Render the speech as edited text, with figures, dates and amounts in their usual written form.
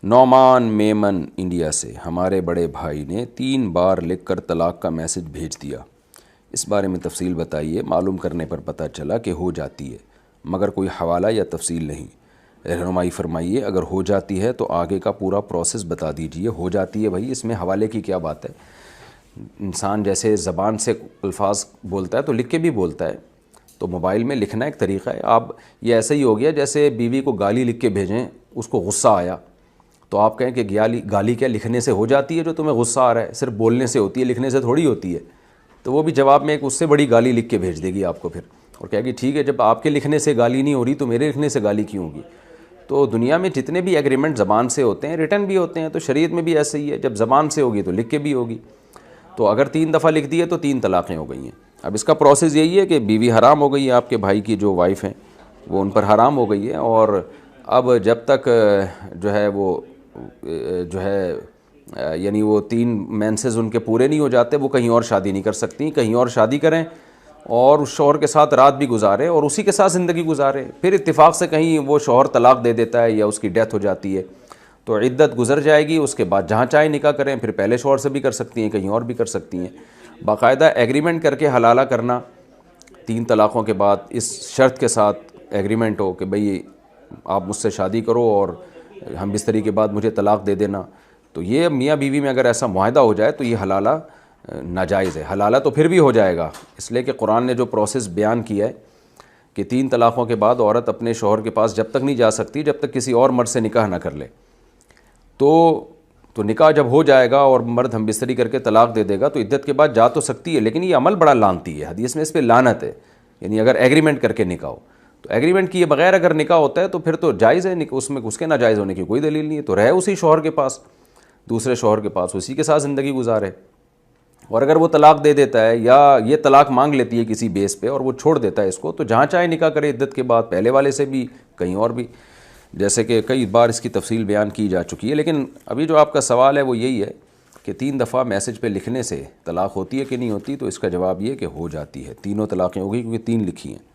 Noman Memon India سے، ہمارے بڑے بھائی نے 3 بار لکھ کر طلاق کا میسج بھیج دیا، اس بارے میں تفصیل بتائیے۔ معلوم کرنے پر پتہ چلا کہ ہو جاتی ہے مگر کوئی حوالہ یا تفصیل نہیں، رہنمائی فرمائیے۔ اگر ہو جاتی ہے تو آگے کا پورا پروسیس بتا دیجیے۔ ہو جاتی ہے بھائی، اس میں حوالے کی کیا بات ہے؟ انسان جیسے زبان سے الفاظ بولتا ہے تو لکھ کے بھی بولتا ہے، تو موبائل میں لکھنا ایک طریقہ ہے۔ آپ یہ ایسے ہی ہو گیا جیسے بیوی کو گالی لکھ کے بھیجیں، اس کو غصہ آیا تو آپ کہیں کہ گالی کیا لکھنے سے ہو جاتی ہے؟ جو تمہیں غصہ آ رہا ہے صرف بولنے سے ہوتی ہے، لکھنے سے تھوڑی ہوتی ہے۔ تو وہ بھی جواب میں ایک اس سے بڑی گالی لکھ کے بھیج دے گی آپ کو پھر، اور کہے گی ٹھیک ہے، جب آپ کے لکھنے سے گالی نہیں ہو رہی تو میرے لکھنے سے گالی کیوں ہوگی؟ تو دنیا میں جتنے بھی ایگریمنٹ زبان سے ہوتے ہیں، ریٹن بھی ہوتے ہیں، تو شریعت میں بھی ایسے ہی ہے، جب زبان سے ہوگی تو لکھ کے بھی ہوگی۔ تو اگر 3 دفعہ لکھ دی ہے تو 3 طلاقیں ہو گئی ہیں۔ اب اس کا پروسیس یہی ہے کہ بیوی حرام ہو گئی ہے، آپ کے بھائی کی جو وائف ہیں وہ ان پر حرام ہو گئی ہے، اور اب جب تک جو ہے وہ جو ہے یعنی وہ 3 مینسز ان کے پورے نہیں ہو جاتے، وہ کہیں اور شادی نہیں کر سکتی۔ کہیں اور شادی کریں اور اس شوہر کے ساتھ رات بھی گزارے اور اسی کے ساتھ زندگی گزارے، پھر اتفاق سے کہیں وہ شوہر طلاق دے دیتا ہے یا اس کی ڈیتھ ہو جاتی ہے تو عدت گزر جائے گی، اس کے بعد جہاں چاہے نکاح کریں، پھر پہلے شوہر سے بھی کر سکتی ہیں، کہیں اور بھی کر سکتی ہیں۔ باقاعدہ ایگریمنٹ کر کے حلالہ کرنا 3 طلاقوں کے بعد، اس شرط کے ساتھ ایگریمنٹ ہو کہ بھئی آپ مجھ سے شادی کرو اور ہم بستری کے بعد مجھے طلاق دے دینا، تو یہ میاں بیوی میں اگر ایسا معاہدہ ہو جائے تو یہ حلالہ ناجائز ہے۔ حلالہ تو پھر بھی ہو جائے گا، اس لیے کہ قرآن نے جو پروسیس بیان کیا ہے کہ 3 طلاقوں کے بعد عورت اپنے شوہر کے پاس جب تک نہیں جا سکتی جب تک کسی اور مرد سے نکاح نہ کر لے، تو نکاح جب ہو جائے گا اور مرد ہم بستری کر کے طلاق دے دے گا تو عدت کے بعد جا تو سکتی ہے، لیکن یہ عمل بڑا لعنتی ہے، حدیث میں اس پہ لعنت ہے۔ یعنی اگر ایگریمنٹ کر کے نکاح ہو تو ایگریمنٹ کیے بغیر اگر نکاح ہوتا ہے تو پھر تو جائز ہے، اس میں اس کے ناجائز ہونے کی کوئی دلیل نہیں ہے، تو رہے اسی شوہر کے پاس، دوسرے شوہر کے پاس، اسی کے ساتھ زندگی گزارے۔ اور اگر وہ طلاق دے دیتا ہے یا یہ طلاق مانگ لیتی ہے کسی بیس پہ اور وہ چھوڑ دیتا ہے اس کو، تو جہاں چاہے نکاح کرے عدت کے بعد، پہلے والے سے بھی کہیں اور بھی، جیسے کہ کئی بار اس کی تفصیل بیان کی جا چکی ہے۔ لیکن ابھی جو آپ کا سوال ہے وہ یہی ہے کہ 3 دفعہ میسج پہ لکھنے سے طلاق ہوتی ہے کہ نہیں ہوتی، تو اس کا جواب یہ کہ ہو جاتی ہے، تینوں طلاقیں ہو گئی کیونکہ 3 لکھی ہیں۔